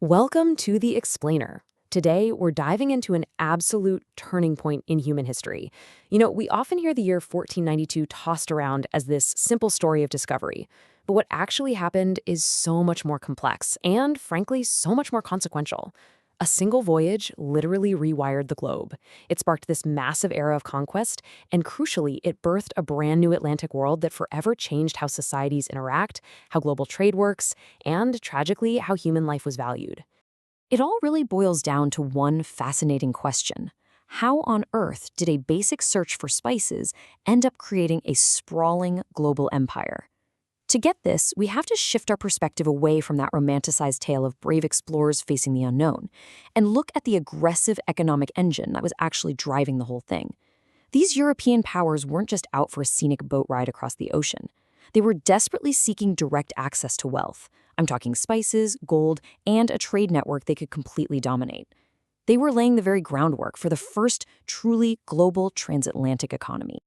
Welcome to The Explainer. Today, we're diving into an absolute turning point in human history. We often hear the year 1492 tossed around as this simple story of discovery. But what actually happened is so much more complex and, frankly, so much more consequential. A single voyage literally rewired the globe. It sparked this massive era of conquest, and crucially, it birthed a brand new Atlantic world that forever changed how societies interact, how global trade works, and, tragically, how human life was valued. It all really boils down to one fascinating question. How on earth did a basic search for spices end up creating a sprawling global empire? To get this, we have to shift our perspective away from that romanticized tale of brave explorers facing the unknown and look at the aggressive economic engine that was actually driving the whole thing. These European powers weren't just out for a scenic boat ride across the ocean. They were desperately seeking direct access to wealth. I'm talking spices, gold, and a trade network they could completely dominate. They were laying the very groundwork for the first truly global transatlantic economy.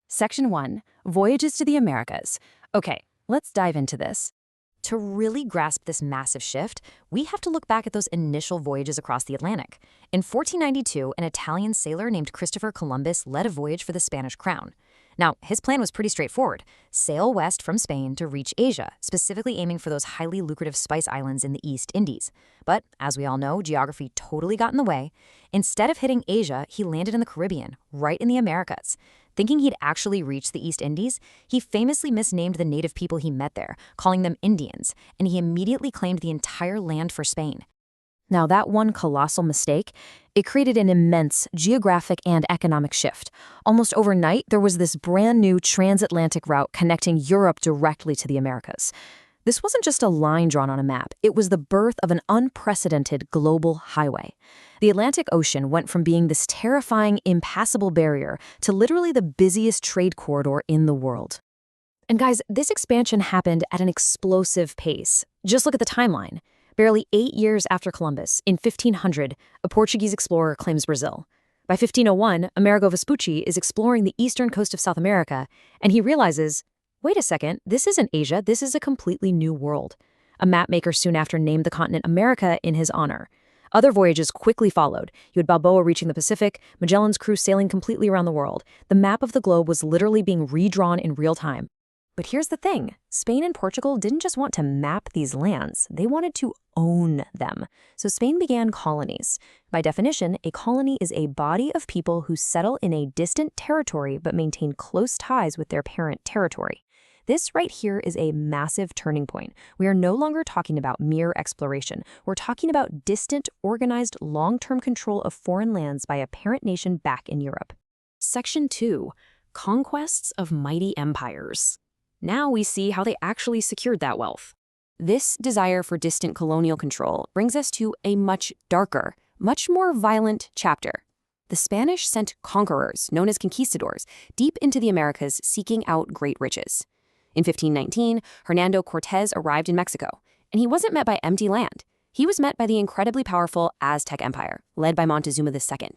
Section 1. Voyages to the Americas. Okay, let's dive into this. To really grasp this massive shift, we have to look back at those initial voyages across the Atlantic. In 1492, an Italian sailor named Christopher Columbus led a voyage for the Spanish crown. Now, his plan was pretty straightforward. Sail west from Spain to reach Asia, specifically aiming for those highly lucrative spice islands in the East Indies. But, as we all know, geography totally got in the way. Instead of hitting Asia, he landed in the Caribbean, right in the Americas. Thinking he'd actually reach the East Indies, he famously misnamed the native people he met there, calling them Indians, and he immediately claimed the entire land for Spain. Now, that one colossal mistake, it created an immense geographic and economic shift. Almost overnight, there was this brand new transatlantic route connecting Europe directly to the Americas. This wasn't just a line drawn on a map. It was the birth of an unprecedented global highway. The Atlantic Ocean went from being this terrifying, impassable barrier to literally the busiest trade corridor in the world. And guys, this expansion happened at an explosive pace. Just look at the timeline. Barely 8 years after Columbus, in 1500, a Portuguese explorer claims Brazil. By 1501, Amerigo Vespucci is exploring the eastern coast of South America, and he realizes, wait a second, this isn't Asia, this is a completely new world. A mapmaker soon after named the continent America in his honor. Other voyages quickly followed. You had Balboa reaching the Pacific, Magellan's crew sailing completely around the world. The map of the globe was literally being redrawn in real time. But here's the thing. Spain and Portugal didn't just want to map these lands. They wanted to own them. So Spain began colonies. By definition, a colony is a body of people who settle in a distant territory but maintain close ties with their parent territory. This right here is a massive turning point. We are no longer talking about mere exploration. We're talking about distant, organized, long-term control of foreign lands by a parent nation back in Europe. Section 2. Conquests of Mighty Empires. Now we see how they actually secured that wealth. This desire for distant colonial control brings us to a much darker, much more violent chapter. The Spanish sent conquerors, known as conquistadors, deep into the Americas seeking out great riches. In 1519, Hernando Cortés arrived in Mexico, and he wasn't met by empty land. He was met by the incredibly powerful Aztec Empire, led by Montezuma II.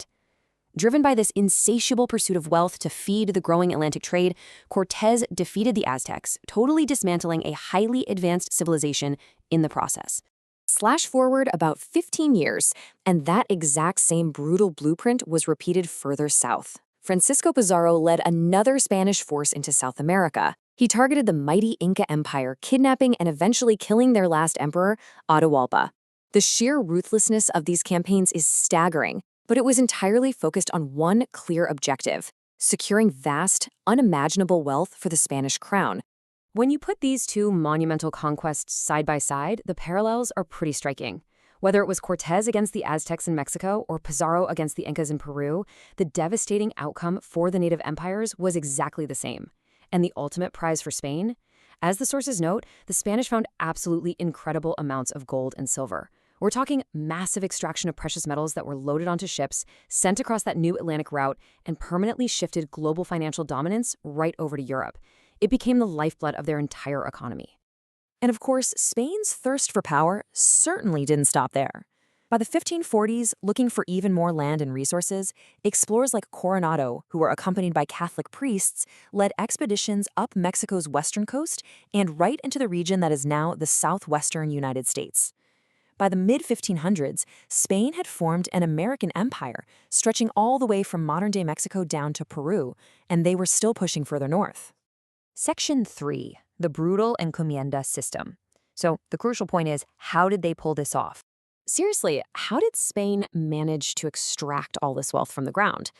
Driven by this insatiable pursuit of wealth to feed the growing Atlantic trade, Cortés defeated the Aztecs, totally dismantling a highly advanced civilization in the process. Slash forward about 15 years, and that exact same brutal blueprint was repeated further south. Francisco Pizarro led another Spanish force into South America. He targeted the mighty Inca Empire, kidnapping and eventually killing their last emperor, Atahualpa. The sheer ruthlessness of these campaigns is staggering. But it was entirely focused on one clear objective: securing vast, unimaginable wealth for the Spanish crown. When you put these two monumental conquests side by side, the parallels are pretty striking. Whether it was Cortés against the Aztecs in Mexico or Pizarro against the Incas in Peru, the devastating outcome for the native empires was exactly the same. And the ultimate prize for Spain? As the sources note, the Spanish found absolutely incredible amounts of gold and silver. We're talking massive extraction of precious metals that were loaded onto ships, sent across that new Atlantic route, and permanently shifted global financial dominance right over to Europe. It became the lifeblood of their entire economy. And of course, Spain's thirst for power certainly didn't stop there. By the 1540s, looking for even more land and resources, explorers like Coronado, who were accompanied by Catholic priests, led expeditions up Mexico's western coast and right into the region that is now the southwestern United States. By the mid-1500s, Spain had formed an American empire, stretching all the way from modern-day Mexico down to Peru, and they were still pushing further north. Section 3, the brutal encomienda system. So the crucial point is, how did they pull this off? Seriously, how did Spain manage to extract all this wealth from the ground?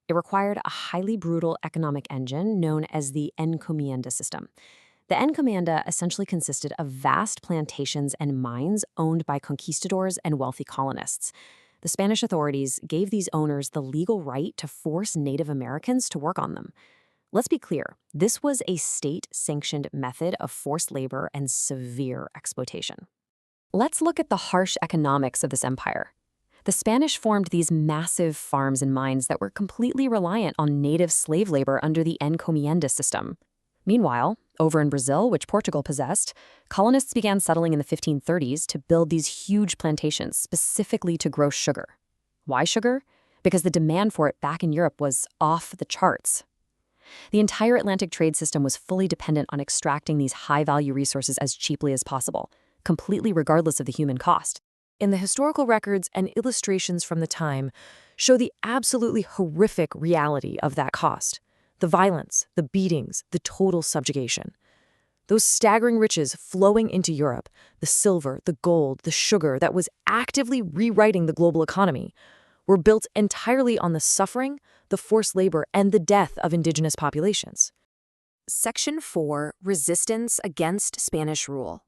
It required a highly brutal economic engine known as the encomienda system. The encomienda essentially consisted of vast plantations and mines owned by conquistadors and wealthy colonists. The Spanish authorities gave these owners the legal right to force Native Americans to work on them. Let's be clear, this was a state-sanctioned method of forced labor and severe exploitation. Let's look at the harsh economics of this empire. The Spanish formed these massive farms and mines that were completely reliant on native slave labor under the encomienda system. Meanwhile, over in Brazil, which Portugal possessed, colonists began settling in the 1530s to build these huge plantations specifically to grow sugar. Why sugar? Because the demand for it back in Europe was off the charts. The entire Atlantic trade system was fully dependent on extracting these high-value resources as cheaply as possible, completely regardless of the human cost. And the historical records and illustrations from the time show the absolutely horrific reality of that cost. The violence, the beatings, the total subjugation. Those staggering riches flowing into Europe, the silver, the gold, the sugar that was actively rewriting the global economy, were built entirely on the suffering, the forced labor, and the death of indigenous populations. Section 4, Resistance Against Spanish Rule.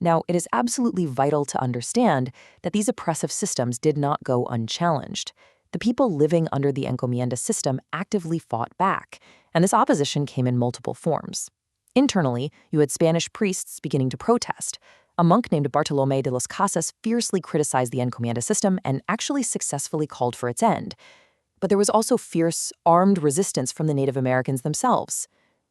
Now, it is absolutely vital to understand that these oppressive systems did not go unchallenged. The people living under the encomienda system actively fought back, and this opposition came in multiple forms. Internally, you had Spanish priests beginning to protest. A monk named Bartolomé de las Casas fiercely criticized the encomienda system and actually successfully called for its end. But there was also fierce, armed resistance from the Native Americans themselves.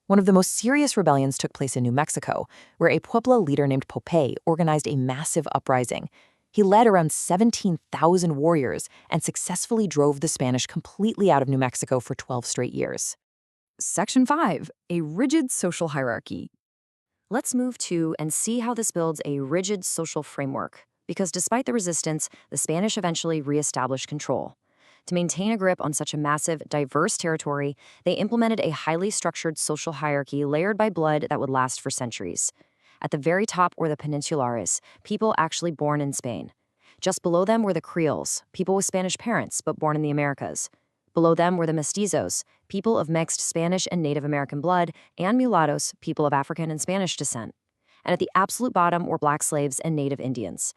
One of the most serious rebellions took place in New Mexico, where a Pueblo leader named Popé organized a massive uprising. He led around 17,000 warriors and successfully drove the Spanish completely out of New Mexico for 12 straight years. Section 5, a rigid social hierarchy. Let's move to and see how this builds a rigid social framework, because despite the resistance, the Spanish eventually reestablished control. To maintain a grip on such a massive, diverse territory, they implemented a highly structured social hierarchy layered by blood that would last for centuries. At the very top were the Peninsulares, people actually born in Spain. Just below them were the Creoles, people with Spanish parents but born in the Americas. Below them were the Mestizos, people of mixed Spanish and Native American blood, and Mulattoes, people of African and Spanish descent. And at the absolute bottom were black slaves and Native Indians.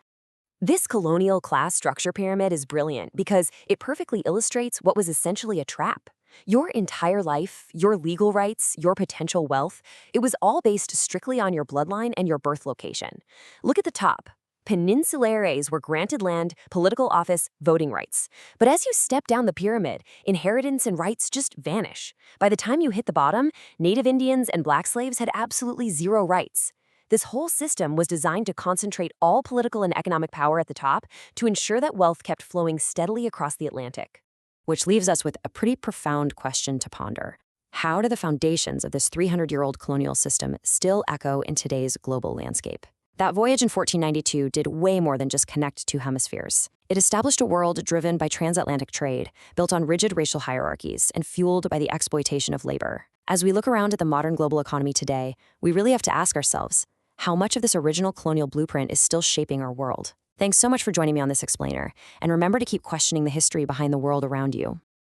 This colonial class structure pyramid is brilliant because it perfectly illustrates what was essentially a trap. Your entire life, your legal rights, your potential wealth, it was all based strictly on your bloodline and your birth location. Look at the top. Peninsulares were granted land, political office, voting rights. But as you step down the pyramid, inheritance and rights just vanish. By the time you hit the bottom, Native Indians and black slaves had absolutely zero rights. This whole system was designed to concentrate all political and economic power at the top to ensure that wealth kept flowing steadily across the Atlantic. Which leaves us with a pretty profound question to ponder. How do the foundations of this 300-year-old colonial system still echo in today's global landscape? That voyage in 1492 did way more than just connect two hemispheres. It established a world driven by transatlantic trade, built on rigid racial hierarchies, and fueled by the exploitation of labor. As we look around at the modern global economy today, we really have to ask ourselves, how much of this original colonial blueprint is still shaping our world? Thanks so much for joining me on this explainer, and remember to keep questioning the history behind the world around you.